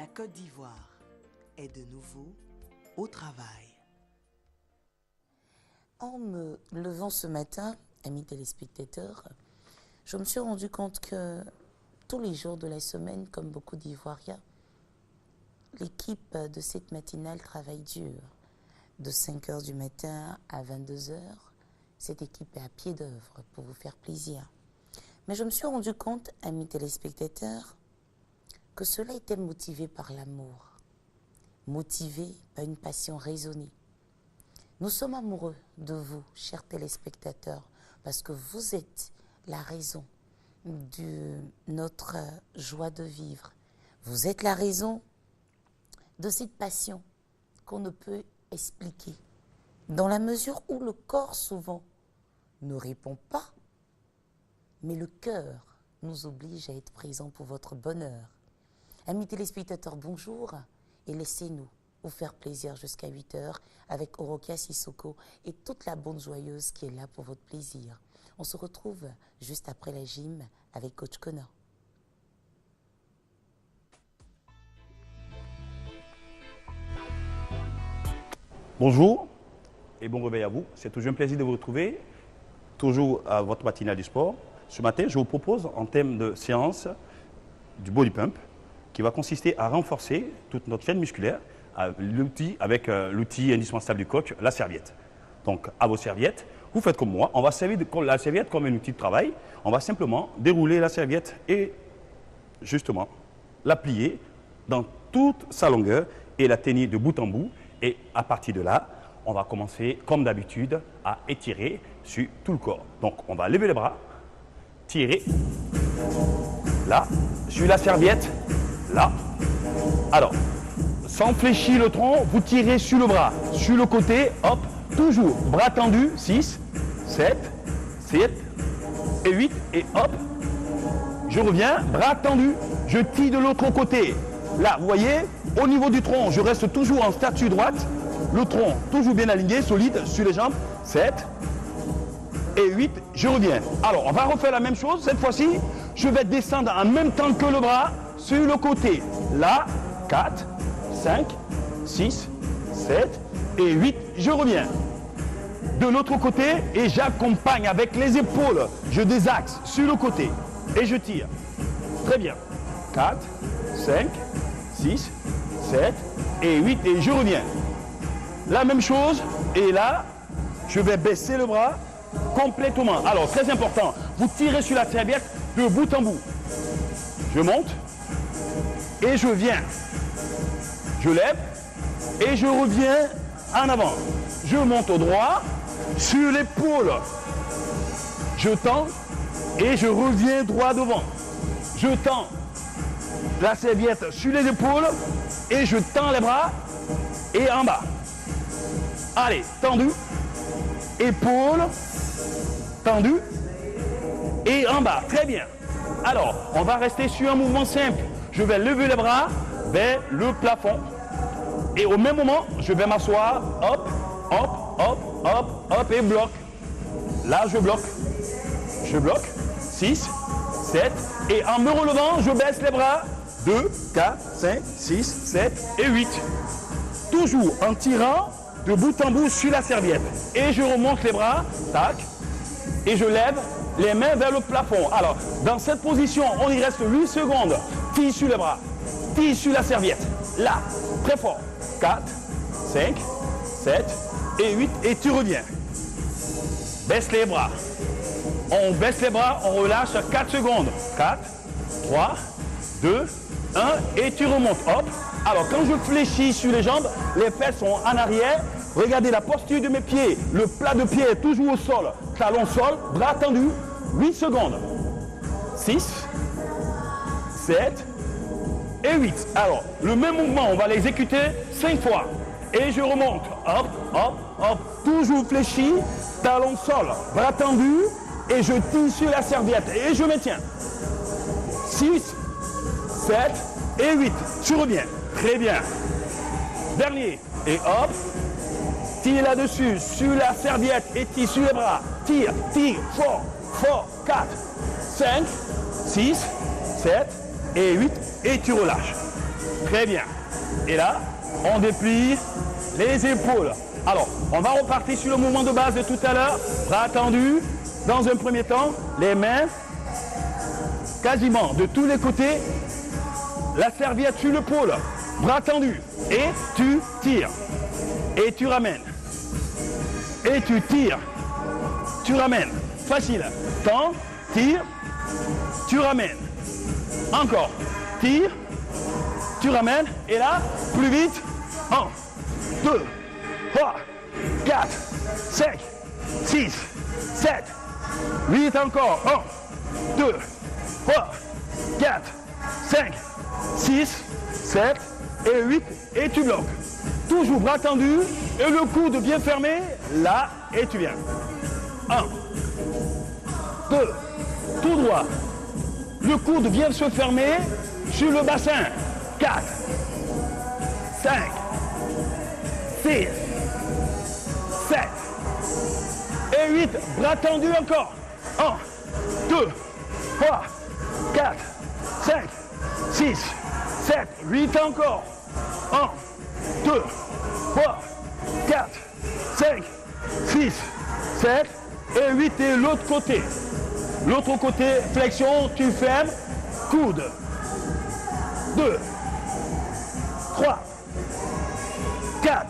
La Côte d'Ivoire est de nouveau au travail. En me levant ce matin, amis téléspectateurs, je me suis rendu compte que tous les jours de la semaine, comme beaucoup d'Ivoiriens, l'équipe de cette matinale travaille dur. De 5 h du matin à 22 h, cette équipe est à pied d'œuvre pour vous faire plaisir. Mais je me suis rendu compte, amis téléspectateurs, que cela était motivé par l'amour, motivé par une passion raisonnée. Nous sommes amoureux de vous, chers téléspectateurs, parce que vous êtes la raison de notre joie de vivre. Vous êtes la raison de cette passion qu'on ne peut expliquer, dans la mesure où le corps souvent ne répond pas, mais le cœur nous oblige à être présent pour votre bonheur. Amis téléspectateurs, bonjour et laissez-nous vous faire plaisir jusqu'à 8 h avec Orokia Sissoko et toute la bande joyeuse qui est là pour votre plaisir. On se retrouve juste après la gym avec Coach Kona. Bonjour et bon réveil à vous. C'est toujours un plaisir de vous retrouver, toujours à votre matinale du sport. Ce matin, je vous propose en thème de séance du body pump qui va consister à renforcer toute notre chaîne musculaire avec l'outil indispensable du coach, la serviette. Donc, à vos serviettes, vous faites comme moi. On va servir la serviette comme un outil de travail. On va simplement dérouler la serviette et justement la plier dans toute sa longueur et la tenir de bout en bout. Et à partir de là, on va commencer, comme d'habitude, à étirer sur tout le corps. Donc, on va lever les bras, tirer, là, sur la serviette, là. Alors, sans fléchir le tronc, vous tirez sur le bras, sur le côté, hop, toujours, bras tendus, 6, 7 et 8, et hop, je reviens, bras tendus, je tire de l'autre côté. Là, vous voyez, au niveau du tronc, je reste toujours en statue droite, le tronc toujours bien aligné, solide, sur les jambes, 7 et 8, je reviens. Alors, on va refaire la même chose, cette fois-ci, je vais descendre en même temps que le bras, sur le côté, là, 4, 5, 6, 7 et 8, je reviens. De l'autre côté, et j'accompagne avec les épaules, je désaxe sur le côté, et je tire. Très bien. 4, 5, 6, 7 et 8, et je reviens. La même chose, et là, je vais baisser le bras complètement. Alors, très important, vous tirez sur la serviette de bout en bout. Je monte, et je viens. Je lève, et je reviens en avant. Je monte au droit, sur l'épaule. Je tends, et je reviens droit devant. Je tends la serviette sur les épaules, et je tends les bras, et en bas. Allez, tendu, épaule, tendu, et en bas. Très bien. Alors, on va rester sur un mouvement simple. Je vais lever les bras vers le plafond. Et au même moment, je vais m'asseoir. Hop, hop, hop, hop, hop, et bloc. Là, je bloque. Je bloque. 6, 7. Et en me relevant, je baisse les bras. 2, 4, 5, 6, 7 et 8. Toujours en tirant de bout en bout sur la serviette. Et je remonte les bras. Tac. Et je lève les mains vers le plafond. Alors, dans cette position, on y reste 8 secondes. Tire sur les bras. Tire sur la serviette. Là, très fort. 4, 5, 7 et 8. Et tu reviens. Baisse les bras. On baisse les bras, on relâche 4 secondes. 4, 3, 2, 1. Et tu remontes. Hop. Alors, quand je fléchis sur les jambes, les fesses sont en arrière. Regardez la posture de mes pieds. Le plat de pied est toujours au sol. Talon sol, bras tendus. 8 secondes. 6, 7 et 8. Alors, le même mouvement, on va l'exécuter 5 fois. Et je remonte. Hop, hop, hop. Toujours fléchi. Talon sol, bras tendus. Et je tire sur la serviette. Et je me tiens. 6, 7 et 8. Tu reviens. Très bien. Dernier. Et hop. Tire là-dessus, sur la serviette et tire sur les bras. Tire, tire, fort, fort. 4, 5, 6, 7 et 8. Et tu relâches. Très bien. Et là, on déplie les épaules. Alors, on va repartir sur le mouvement de base de tout à l'heure. Bras tendus. Dans un premier temps, les mains quasiment de tous les côtés. La serviette sur l'épaule. Bras tendus. Et tu tires. Et tu ramènes. Et tu tires. Tu ramènes. Facile. Tends, tire, tu ramènes. Encore. Tire, tu ramènes. Et là, plus vite. 1, 2, 3, 4, 5, 6, 7, 8 encore. 1, 2, 3, 4, 5, 6, 7 et 8. Et tu bloques. Toujours bras tendus et le coude bien fermé. Là, et tu viens. 1, 2, tout droit. Le coude vient se fermer sur le bassin. 4, 5, 6, 7 et 8. Bras tendus encore. 1, 2, 3, 4, 5, 6, 7, 8 encore. 1, 2, 3, 4, 5, 6, 7 et 8. Et l'autre côté. L'autre côté, flexion, tu fermes, coude. 2, 3, 4,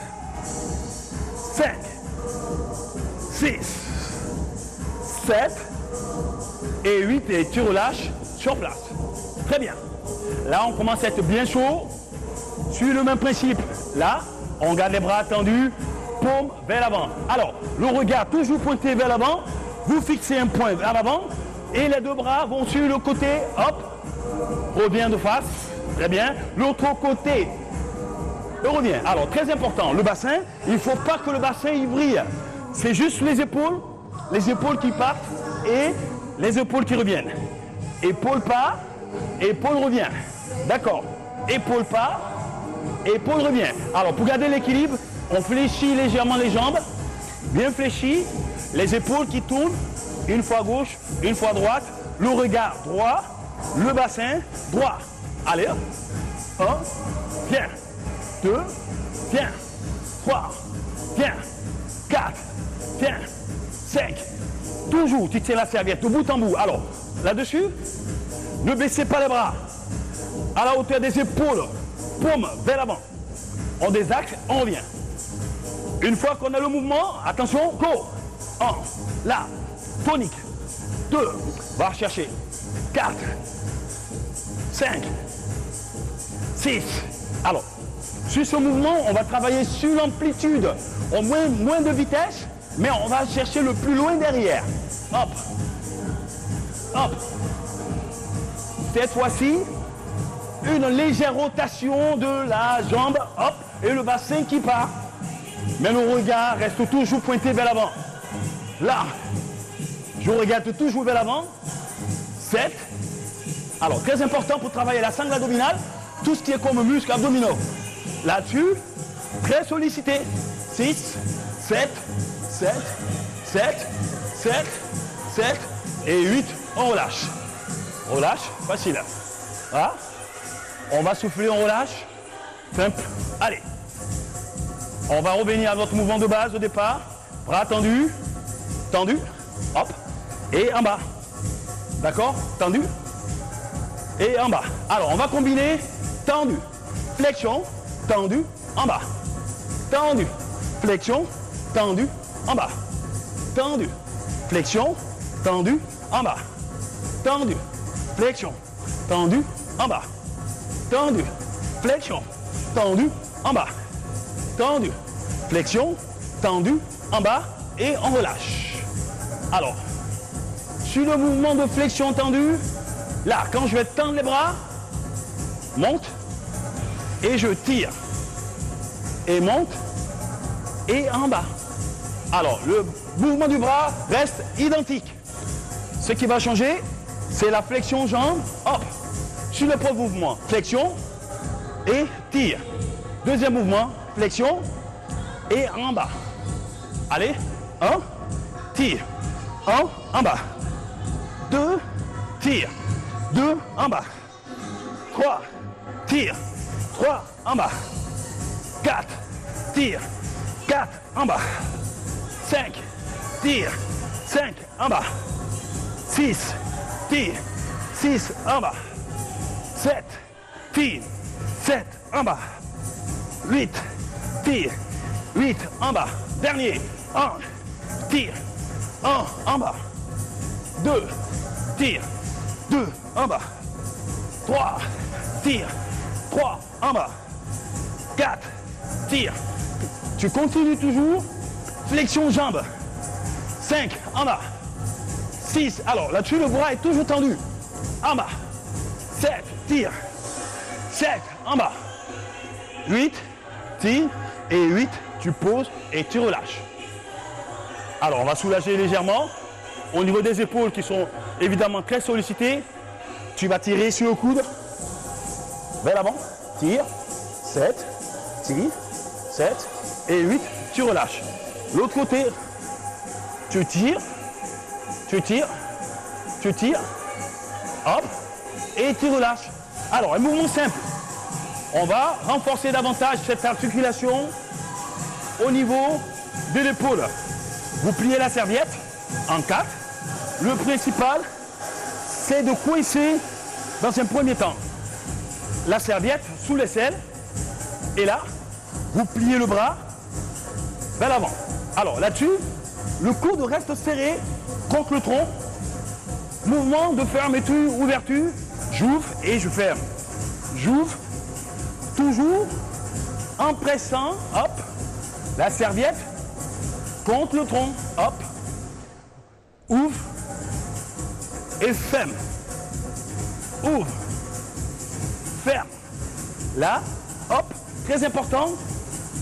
5, 6, 7 et 8 et tu relâches sur place. Très bien. Là, on commence à être bien chaud. Sur le même principe. Là, on garde les bras tendus, paume vers l'avant. Alors, le regard toujours pointé vers l'avant. Vous fixez un point vers l'avant et les deux bras vont sur le côté. Hop, revient de face. Très bien. L'autre côté, revient. Alors, très important, le bassin, il ne faut pas que le bassin il brille. C'est juste les épaules qui partent et les épaules qui reviennent. Épaule pas, épaule revient. D'accord. Épaule pas, épaule revient. Alors, pour garder l'équilibre, on fléchit légèrement les jambes, bien fléchis, les épaules qui tournent, une fois à gauche, une fois à droite, le regard droit, le bassin droit. Allez, 1, viens, 2, viens, 3, viens, 4, viens, 5. Toujours, tu tiens la serviette de bout en bout. Alors, là-dessus, ne baissez pas les bras. À la hauteur des épaules, paume vers l'avant. On désaxe, on revient. Une fois qu'on a le mouvement, attention, go. 1, là, tonique. 2, va rechercher. 4, 5, 6. Alors, sur ce mouvement, on va travailler sur l'amplitude. Au moins de vitesse, mais on va chercher le plus loin derrière. Hop. Hop. Cette fois-ci, une légère rotation de la jambe. Hop. Et le bassin qui part. Mais le regard reste toujours pointé vers l'avant. Là, je regarde toujours vers l'avant. 7. Alors, très important pour travailler la sangle abdominale, tout ce qui est comme muscles abdominaux. Là-dessus, très sollicité. 6, 7, 7, 7, 7, 7 et 8. On relâche. Relâche, facile. Voilà. On va souffler, on relâche. Simple. Allez. On va revenir à notre mouvement de base au départ. Bras tendus. Tendu. Hop. Et en bas. D'accord? Tendu. Et en bas. Alors, on va combiner tendu. Flexion. Tendu. En bas. Tendu. Flexion. Tendu. En bas. Tendu. Flexion. Tendu. En bas. Tendu. Flexion. Tendu. En bas. Tendu. Flexion. Tendu. En bas. Tendu. Flexion. Tendu. En bas. Et on relâche. Alors, sur le mouvement de flexion tendue, là, quand je vais tendre les bras, monte, et je tire. Et monte, et en bas. Alors, le mouvement du bras reste identique. Ce qui va changer, c'est la flexion jambe. Hop, sur le premier mouvement, flexion, et tire. Deuxième mouvement, flexion, et en bas. Allez, 1, tire. 1, en bas. 2, tire. 2, en bas. 3, tire. 3, en bas. 4, tire. 4, en bas. 5, tire. 5, en bas. 6, tire. 6, en bas. 7, tire. 7, en bas. 8, tire. 8, en bas. Dernier. 1, tire. 1, en bas. 2, tire. 2, en bas. 3, tire. 3, en bas. 4, tire. Tu continues toujours. Flexion jambe. 5, en bas. 6, alors là-dessus, le bras est toujours tendu. En bas. 7, tire. 7, en bas. 8, tire. Et 8, tu poses et tu relâches. Alors, on va soulager légèrement. Au niveau des épaules qui sont évidemment très sollicitées, tu vas tirer sur le coude. Vers l'avant. Tire. 7, tire. 7 et 8, tu relâches. L'autre côté, tu tires. Tu tires. Tu tires. Hop. Et tu relâches. Alors, un mouvement simple. On va renforcer davantage cette articulation au niveau de l'épaule. Vous pliez la serviette en 4. Le principal, c'est de coincer dans un premier temps la serviette sous l'aisselle. Et là, vous pliez le bras vers l'avant. Alors là-dessus, le coude reste serré contre le tronc. Mouvement de fermeture, ouverture. J'ouvre et je ferme. J'ouvre. Toujours en pressant, hop, la serviette contre le tronc, hop, ouvre et ferme, ouvre, ferme. Là, hop, très important,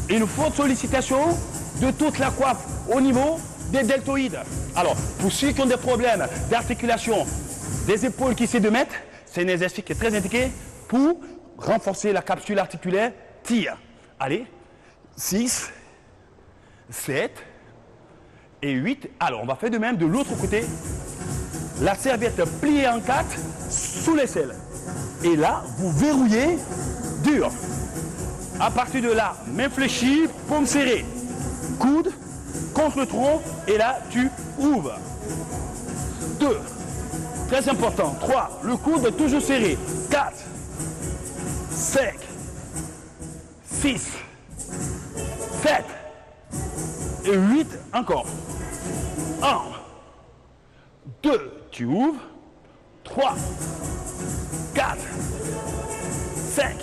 une forte sollicitation de toute la coiffe au niveau des deltoïdes. Alors, pour ceux qui ont des problèmes d'articulation des épaules qui se démettent, c'est un exercice qui est très indiqué pour renforcer la capsule articulaire, tire. Allez, 6, 7 et 8. Alors, on va faire de même de l'autre côté. La serviette pliée en 4 sous l'aisselle. Et là, vous verrouillez dur. À partir de là, main fléchie, paume serrée. Coude contre le tronc. Et là, tu ouvres. 2. Très important. 3. Le coude toujours serré. 4. 5, 6, 7 et 8 encore. 1, 2, tu ouvres. 3, 4, 5,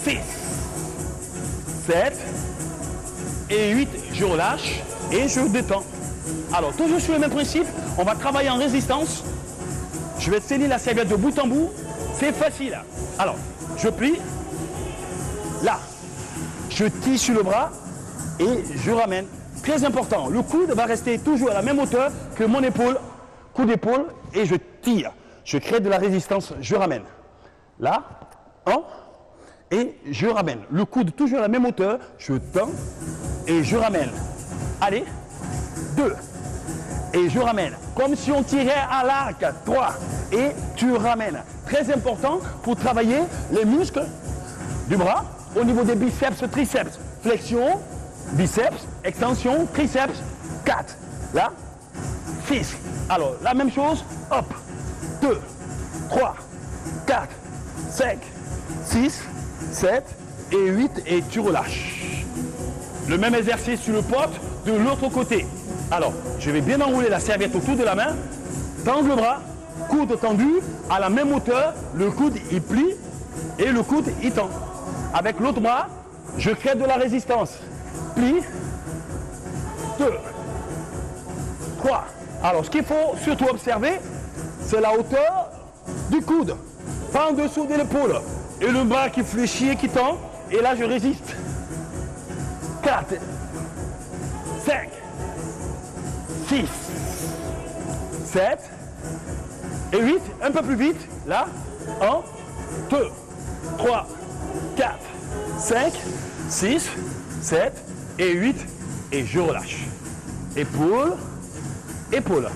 6, 7 et 8. Je relâche et je détends. Alors, toujours sur le même principe, on va travailler en résistance. Je vais tenir la serviette de bout en bout. C'est facile. Alors, je plie. Là, je tire sur le bras et je ramène. Très important, le coude va rester toujours à la même hauteur que mon épaule, coup d'épaule, et je tire. Je crée de la résistance, je ramène. Là, 1, et je ramène. Le coude toujours à la même hauteur, je tends et je ramène. Allez, 2, et je ramène. Comme si on tirait à l'arc, 3, et tu ramènes. Très important pour travailler les muscles du bras au niveau des biceps, triceps. Flexion, biceps, extension, triceps. 4. Là, 6. Alors, la même chose. Hop. 2, 3, 4, 5, 6, 7 et 8. Et tu relâches. Le même exercice sur le pote de l'autre côté. Alors, je vais bien enrouler la serviette autour de la main. Tendre le bras. Coude tendu, à la même hauteur, le coude il plie et le coude il tend. Avec l'autre bras, je crée de la résistance. Plie, 2, 3. Alors ce qu'il faut surtout observer, c'est la hauteur du coude, pas en dessous de l'épaule. Et le bras qui fléchit et qui tend, et là je résiste. 4, 5, 6, 7, et 8, un peu plus vite, là, 1, 2, 3, 4, 5, 6, 7 et 8, et je relâche. Épaule, épaule.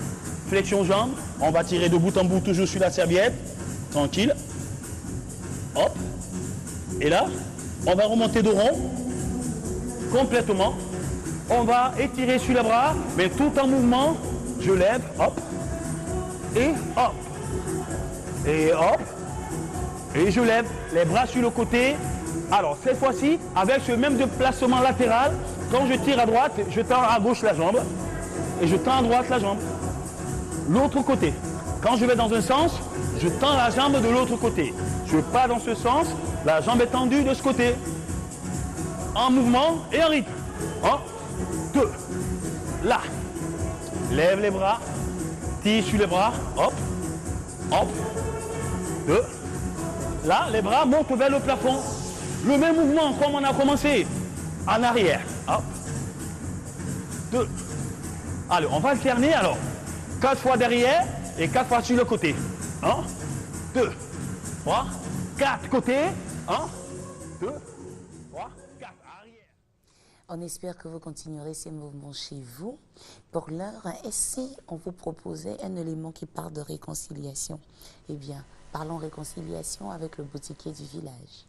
Flexion jambe, on va tirer de bout en bout, toujours sur la serviette, tranquille. Hop, Et là, on va remonter de rond, complètement. On va étirer sur les bras, mais tout en mouvement. Je lève, hop, et hop, et hop, et je lève les bras sur le côté. Alors, cette fois-ci, avec ce même déplacement latéral, quand je tire à droite, je tends à gauche la jambe, et je tends à droite la jambe. L'autre côté. Quand je vais dans un sens, je tends la jambe de l'autre côté. Je pars dans ce sens, la jambe est tendue de ce côté. En mouvement et en rythme. 1, 2, là. Lève les bras, tire sur les bras, hop, hop, 2. Là, les bras montent vers le plafond. Le même mouvement comme on a commencé. En arrière, hop, 2. Allez, on va alterner alors. 4 fois derrière et 4 fois sur le côté. 1, 2, 3, 4 côtés. 1, 2, 3, 4. Arrière. On espère que vous continuerez ces mouvements chez vous. Pour l'heure, et si on vous proposait un élément qui part de réconciliation? Eh bien, parlons réconciliation avec le boutiquier du village.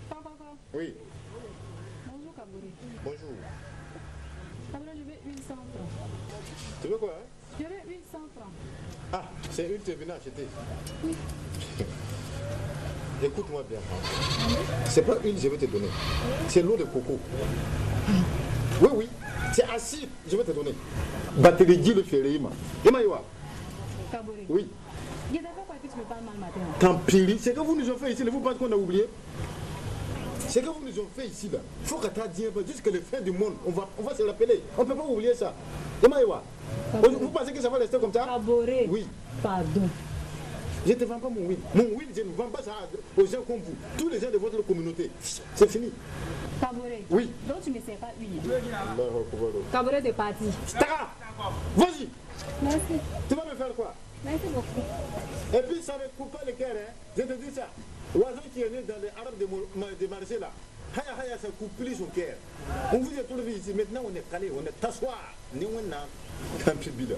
Papa. Oui, Bonjour Kabouré. bonjour. Kabouré, je veux 800 francs. Tu veux quoi hein? Je veux 800 francs. Ah, c'est une tu es venue acheter. Écoute-moi bien. C'est pas une, je vais te donner. C'est l'eau de coco. Oui, oui. C'est acide, je vais te donner. Batterie le ferrima. Emaïwa. Kabouré. Oui. Il y a d'accord quoi que tu me parles mal matin. Tant pis, c'est que vous nous avez fait ici, ne vous pensez qu'on a oublié? C'est que vous nous avez fait ici là. Il faut que tu aies dit jusqu'à la fin du monde. On va se rappeler. On ne peut pas oublier ça. Emaïwa. Vous pensez que ça va rester comme ça? Kabouré. Oui. Pardon. Je ne te vends pas mon huile. Mon huile, je ne vends pas ça aux gens comme vous. Tous les gens de votre communauté. C'est fini. Kabouré. Oui. Donc tu ne sais pas huile. Allahu Akbar. Kabouré de parti. Tara, vas-y. Merci. Tu vas me faire quoi? Merci beaucoup. Et puis ça ne coupe pas le cœur. Hein. Je te dis ça. L'oiseau qui est né dans les arabes de marché là. Haya haya, ça coupe plus son cœur. On vous a trouvé ici. Maintenant on est calé. On est t'asseoir. Ni on a. Tant pis, Bila.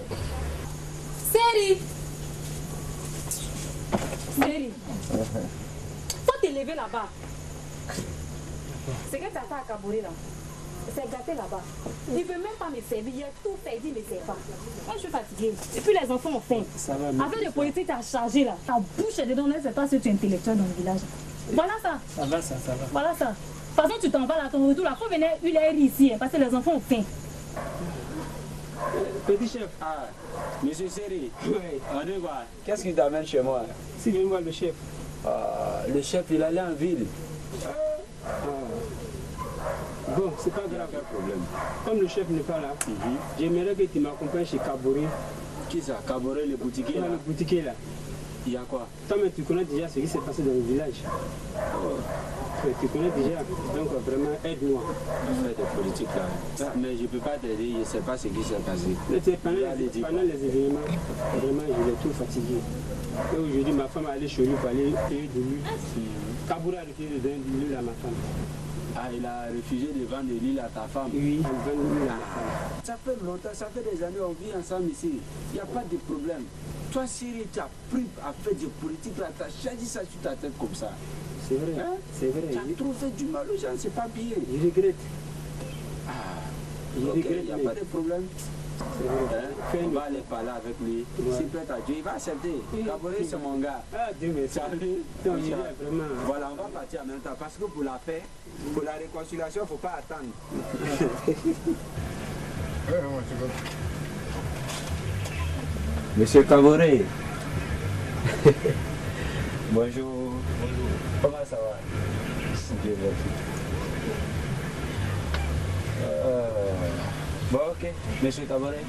Série. Série. Faut te lever là-bas. C'est que tu as à Kabouré là. C'est gâté là-bas. Il ne veut même pas me servir. Il a tout fait, il dit ne sert pas. Moi je suis fatiguée. Et puis les enfants ont faim. Avec le politique, tu as chargé là. Ta bouche est dedans, ne sais pas si tu es intellectuel dans le village. Voilà ça. Ça va, ça va. Voilà ça. De toute façon, tu t'en vas là, ton retour là. Faut venir huiler ici, hein, parce que les enfants ont faim. Petit chef. Ah, monsieur Seri, Oui. on est quoi? Qu'est-ce qui t'amène chez moi? Si viens voir le chef. Le chef, il allait en ville. Bon, c'est pas grave. Quel problème? Comme le chef n'est pas là, j'aimerais que tu m'accompagnes chez Kabouré. Qui ça? Caboret, le boutiquier Dans là? le boutiquier là. Il y a quoi? Toi, mais tu connais déjà ce qui s'est passé dans le village. Ouais, tu connais déjà. Donc vraiment, aide-moi. Je fais des politiques là. Ah, mais je ne peux pas t'aider, je ne sais pas ce qui s'est passé. Mais tu sais, pendant Allez, dis pendant les événements, vraiment, je suis tout fatigué. Et aujourd'hui, ma femme est allée chez lui pour aller payer de l'huile. Kabouré a refusé de donner de l'huile à ma femme. Ah, il a refusé de vendre de l'île à ta femme. Oui, elle vend de l'huile à ma femme. Ça fait longtemps, ça fait des années, on vit ensemble ici. Il n'y a pas de problème. Toi, Siri, tu as pris à faire des politiques là, tu as choisi ça sur ta tête comme ça. C'est vrai, Hein? c'est vrai. Tu as trop fait du mal aux gens, c'est pas bien. Je regrette. Ah, Je ok, regrette, il n'y a mais pas de problème. c'est vrai. Hein? On va aller parler avec lui. Ouais. S'il plaît à Dieu, il va accepter. Caboret, c'est mon gars. Ah, Dieu merci. Salut. Donc, il est vraiment. Voilà, on va partir en même temps parce que pour la paix, pour la réconciliation, il ne faut pas attendre. Monsieur Caboret. Bonjour. Comment ça va? Dieu merci. Bon, ok. Monsieur Caboret,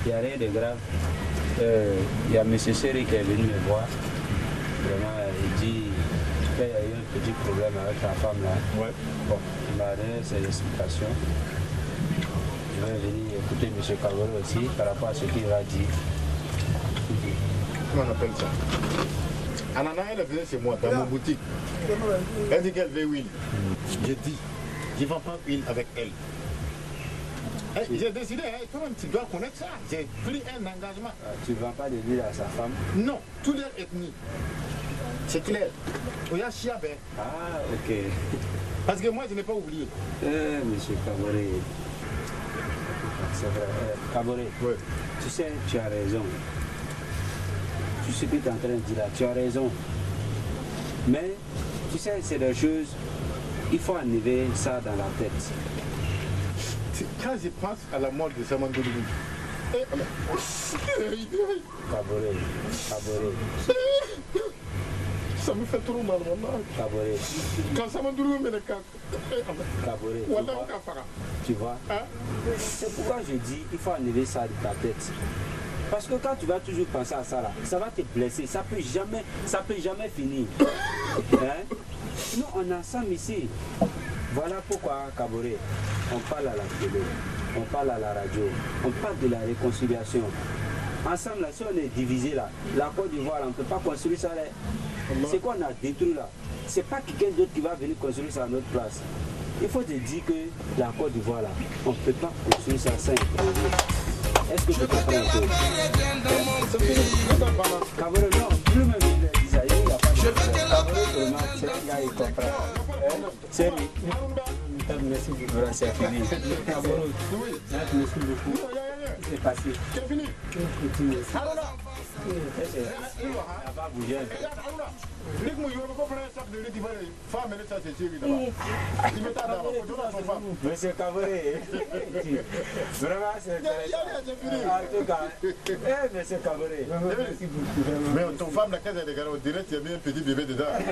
il n'y a rien de grave. Il y a Monsieur Seri qui est venu me voir. Vraiment, il dit qu'il y a eu un petit problème avec ta femme là. Ouais. Bon, il m'a donné ses explications. Je vais venir écouter M. Caboret aussi par rapport à ce qu'il va dire. Comment on appelle ça? Anana, elle venait chez moi, dans mon boutique. Elle dit qu'elle veut huile. J'ai dit, je ne vends pas huile avec elle. J'ai décidé, hein, quand même, tu dois connaître ça. J'ai pris un engagement. Tu ne vends pas de l'huile à sa femme? Non, toute leur ethnie. C'est clair. Oya Chiabe. Ah, ok. Parce que moi, je n'ai pas oublié. Monsieur Kaboré. C'est vrai. Kaboré, Oui. tu sais, tu as raison. Tu sais ce que tu es en train de dire là, tu as raison. Mais, tu sais, c'est des choses, il faut enlever ça dans la tête. Quand je pense à la mort de Samandoulou, Kaboré, Kaboré, ça me fait trop mal, maman. Kaboré, Quand Samandoulou me le casse, Kaboré, tu vois, Hein? c'est pourquoi je dis, il faut enlever ça de ta tête. Parce que quand tu vas toujours penser à ça là, ça va te blesser, ça peut jamais finir. Hein? Nous on est ensemble ici. Voilà pourquoi, Kaboré, on parle à la télé, on parle à la radio, on parle de la réconciliation. Ensemble, là, si on est divisé là, la Côte d'Ivoire, on ne peut pas construire ça là. C'est qu'on a détruit là. C'est pas quelqu'un d'autre qui va venir construire ça à notre place. Il faut te dire que la Côte d'Ivoire là, on ne peut pas construire ça sans improviser. Est-ce que tu comprends un peu? Kaboré, non, lui-même il dit ça, il n'y a pas de Kaboré, vraiment, c'est un gars, il comprend. C'est lui. Merci beaucoup, c'est fini. Kaboré, merci beaucoup. C'est passé. C'est fini. Il n'a pas bougé. Monsieur Kaboré, vraiment c'est en tout cas, monsieur Kaboré. Mais ton femme, la case est dégarée, on dirait qu'il y a bien un petit bébé dedans. Il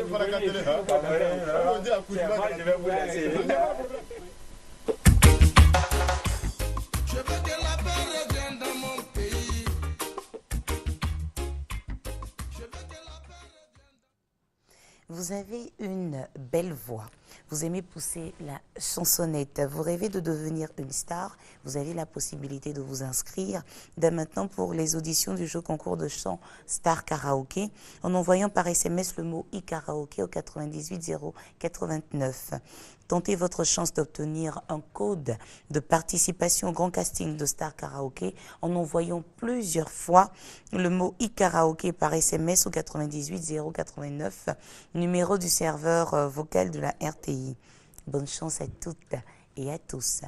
faut la garder. On dit à coup de main. Moi je vais vous laisser. Je veux que la paix revienne dans mon pays. Je veux que la paix revienne. Vous avez une belle voix. Vous aimez pousser la chansonnette. Vous rêvez de devenir une star. Vous avez la possibilité de vous inscrire dès maintenant pour les auditions du jeu concours de chant Star Karaoké en envoyant par SMS le mot e-karaoké au 98 089. Tentez votre chance d'obtenir un code de participation au grand casting de Star Karaoké en envoyant plusieurs fois le mot e-karaoké par SMS au 98 089, numéro du serveur vocal de la RTI. Bonne chance à toutes et à tous.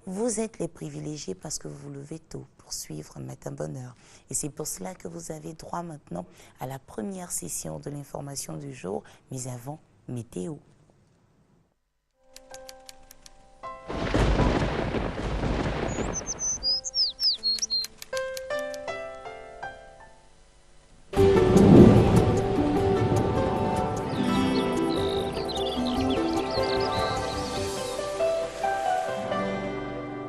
Vous êtes les privilégiés parce que vous vous levez tôt pour suivre Matin Bonheur. Et c'est pour cela que vous avez droit maintenant à la première session de l'information du jour, mais avant, météo.